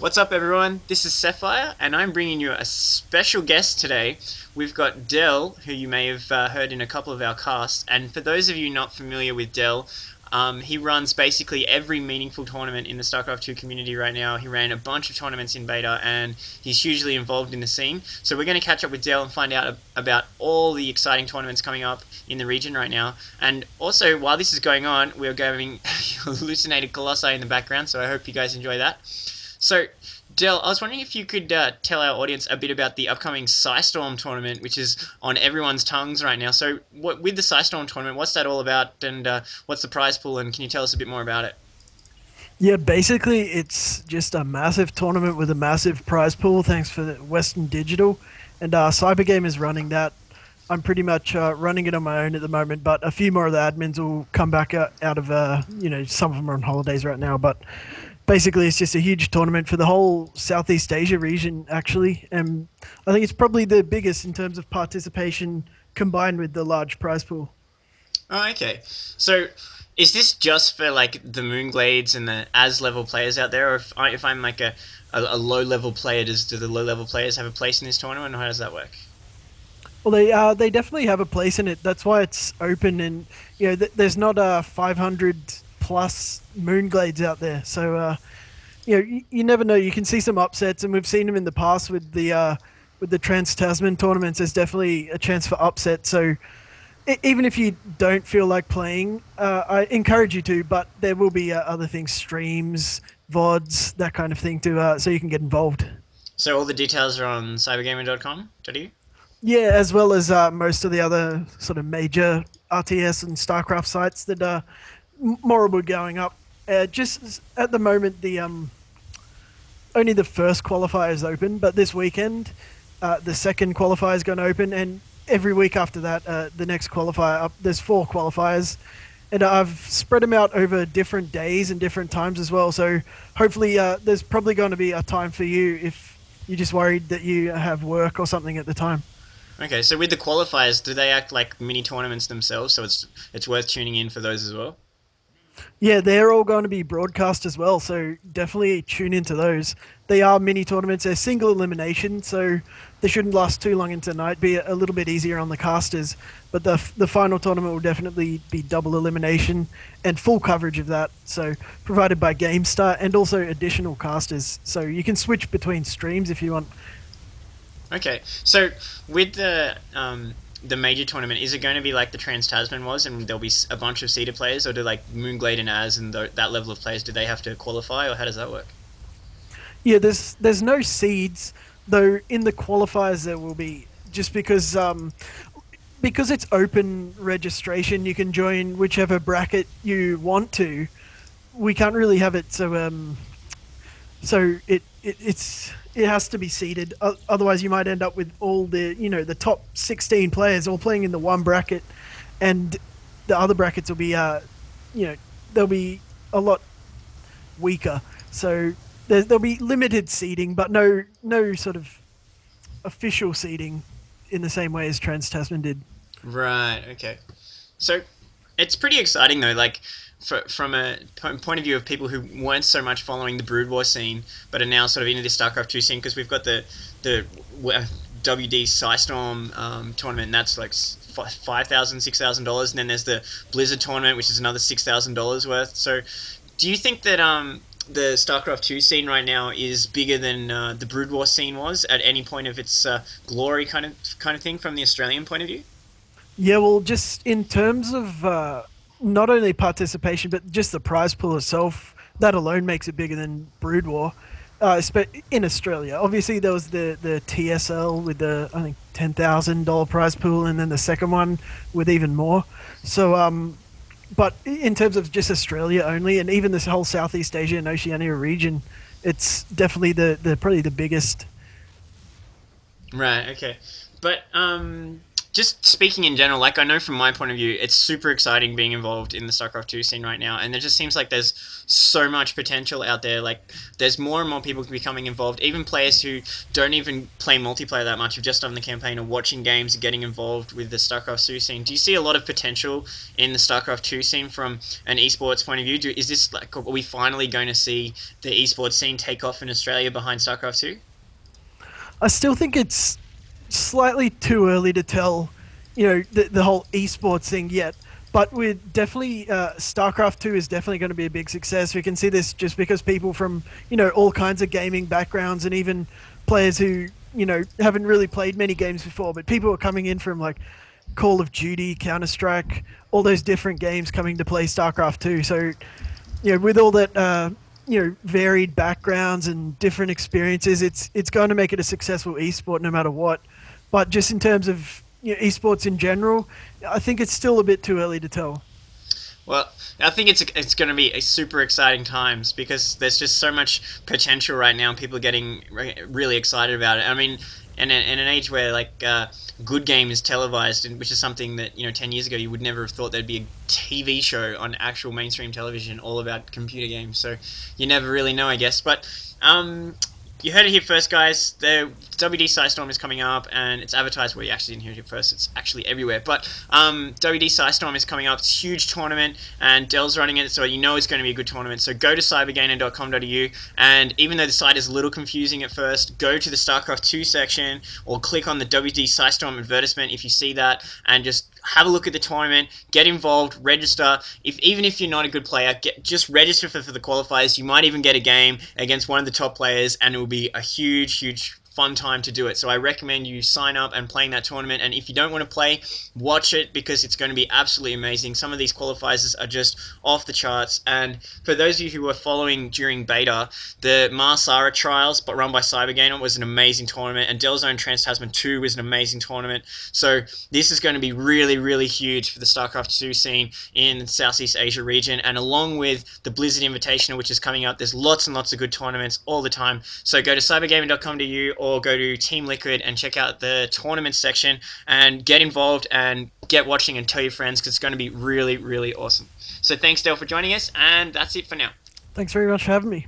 What's up, everyone? This is Sapphire, and I'm bringing you a special guest today. We've got deL, who you may have heard in a couple of our casts. And for those of you not familiar with deL, he runs basically every meaningful tournament in the StarCraft 2 community right now. He ran a bunch of tournaments in beta, and he's hugely involved in the scene. So we're going to catch up with deL and find out about all the exciting tournaments coming up in the region right now. And also, while this is going on, we're going hallucinated colossi in the background, so I hope you guys enjoy that. So, deL, I was wondering if you could tell our audience a bit about the upcoming Psi Storm tournament, which is on everyone's tongues right now. So, with the Psi Storm tournament, what's that all about, and what's the prize pool, and can you tell us a bit more about it? Yeah, basically, it's just a massive tournament with a massive prize pool. Thanks for the Western Digital, and Cybergame is running that. I'm pretty much running it on my own at the moment, but a few more of the admins will come back out of some of them are on holidays right now. But basically, it's just a huge tournament for the whole South East Asia region, actually, and I think it's probably the biggest in terms of participation combined with the large prize pool. Oh, okay. So, is this just for like the Moonglades and the as level players out there, or if I'm like a low level player, do the low level players have a place in this tournament, or how does that work? Well, they definitely have a place in it. That's why it's open, and there's not 500 plus Moonglades out there. So you never know. You can see some upsets, and we've seen them in the past with the Trans Tasman tournaments. There's definitely a chance for upset. So even if you don't feel like playing, I encourage you to. But there will be other things, streams, vods, that kind of thing, to so you can get involved. So all the details are on cybergamer.com.au? Yeah, as well as most of the other sort of major RTS and StarCraft sites that are more will be going up. Just at the moment, the only the first qualifier is open, but this weekend, the second qualifier is going to open, and every week after that, the next qualifier up. There's four qualifiers, and I've spread them out over different days and different times as well. So hopefully, there's probably going to be a time for you if you're just worried that you have work or something at the time. Okay, so with the qualifiers, do they act like mini tournaments themselves? So it's worth tuning in for those as well. Yeah, they're all going to be broadcast as well, so definitely tune into those. They are mini tournaments, they're single elimination, so they shouldn't last too long into the night, be a little bit easier on the casters. But the final tournament will definitely be double elimination and full coverage of that, so provided by GameStar and also additional casters. So you can switch between streams if you want. Okay, so with the major tournament, is it going to be like the Trans Tasman was, and there'll be a bunch of seeded players, or do like Moonglade and Az and that level of players, do they have to qualify, or how does that work? Yeah, there's no seeds, though in the qualifiers there will be, just because it's open registration, you can join whichever bracket you want to. We can't really have it so it has to be seeded. Otherwise, you might end up with all the top 16 players all playing in the one bracket, and the other brackets will be you know they'll be a lot weaker. So there'll be limited seeding, but no sort of official seeding in the same way as Trans Tasman did. Right. Okay. So it's pretty exciting though. Like from a point of view of people who weren't so much following the Brood War scene, but are now sort of into this StarCraft 2 scene, because we've got the WD Psi Storm tournament, and that's like $5,000, $6,000, and then there's the Blizzard tournament, which is another $6,000 worth. So, do you think that the StarCraft 2 scene right now is bigger than the Brood War scene was at any point of its glory, kind of thing, from the Australian point of view? Yeah, well, just in terms of not only participation, but just the prize pool itself, that alone makes it bigger than Brood War. In Australia, obviously there was the TSL with the I think $10,000 prize pool, and then the second one with even more. So, but in terms of just Australia only, and even this whole Southeast Asia and Oceania region, it's definitely the probably the biggest. Right. Okay. But just speaking in general, like I know from my point of view, it's super exciting being involved in the StarCraft 2 scene right now, and it just seems like there's so much potential out there. Like, there's more and more people becoming involved, even players who don't even play multiplayer that much, have just done the campaign or watching games, getting involved with the StarCraft 2 scene. Do you see a lot of potential in the StarCraft 2 scene from an esports point of view? Is this like, are we finally going to see the esports scene take off in Australia behind StarCraft 2? I still think it's slightly too early to tell, the whole esports thing yet. But we're definitely StarCraft 2 is definitely going to be a big success. We can see this just because people from all kinds of gaming backgrounds and even players who haven't really played many games before, but people are coming in from like Call of Duty, Counter Strike, all those different games coming to play StarCraft 2. So with all that varied backgrounds and different experiences, it's going to make it a successful esport no matter what. But just in terms of esports in general, I think it's still a bit too early to tell. Well, I think it's going to be a super exciting times because there's just so much potential right now. And people are getting really excited about it. I mean, in an age where like good game is televised, and which is something that 10 years ago you would never have thought there'd be a TV show on actual mainstream television all about computer games. So you never really know, I guess. But you heard it here first, guys. The WD Psi Storm is coming up, and it's advertised. Well, you actually didn't hear it here first. It's actually everywhere. But WD Psi Storm is coming up. It's a huge tournament, and deL's running it, so you know it's going to be a good tournament. So go to cybergainer.com.au, and even though the site is a little confusing at first, go to the StarCraft 2 section, or click on the WD Psi Storm advertisement if you see that, and just have a look at the tournament, get involved, register. Even if you're not a good player, just register for the qualifiers. You might even get a game against one of the top players, and it will be a huge fun time to do it. So I recommend you sign up and playing that tournament. And if you don't want to play, watch it because it's going to be absolutely amazing. Some of these qualifiers are just off the charts. And for those of you who were following during beta, the Marsara trials, but run by CyberGainer, was an amazing tournament. And deL's own Trans-Tasman 2 was an amazing tournament. So this is going to be really huge for the StarCraft 2 scene in the South East Asia region. And along with the Blizzard Invitational, which is coming up, there's lots and lots of good tournaments all the time. So go to cybergaming.com.au or go to Team Liquid and check out the tournament section and get involved and get watching and tell your friends because it's going to be really awesome. So thanks, deL, for joining us, and that's it for now. Thanks very much for having me.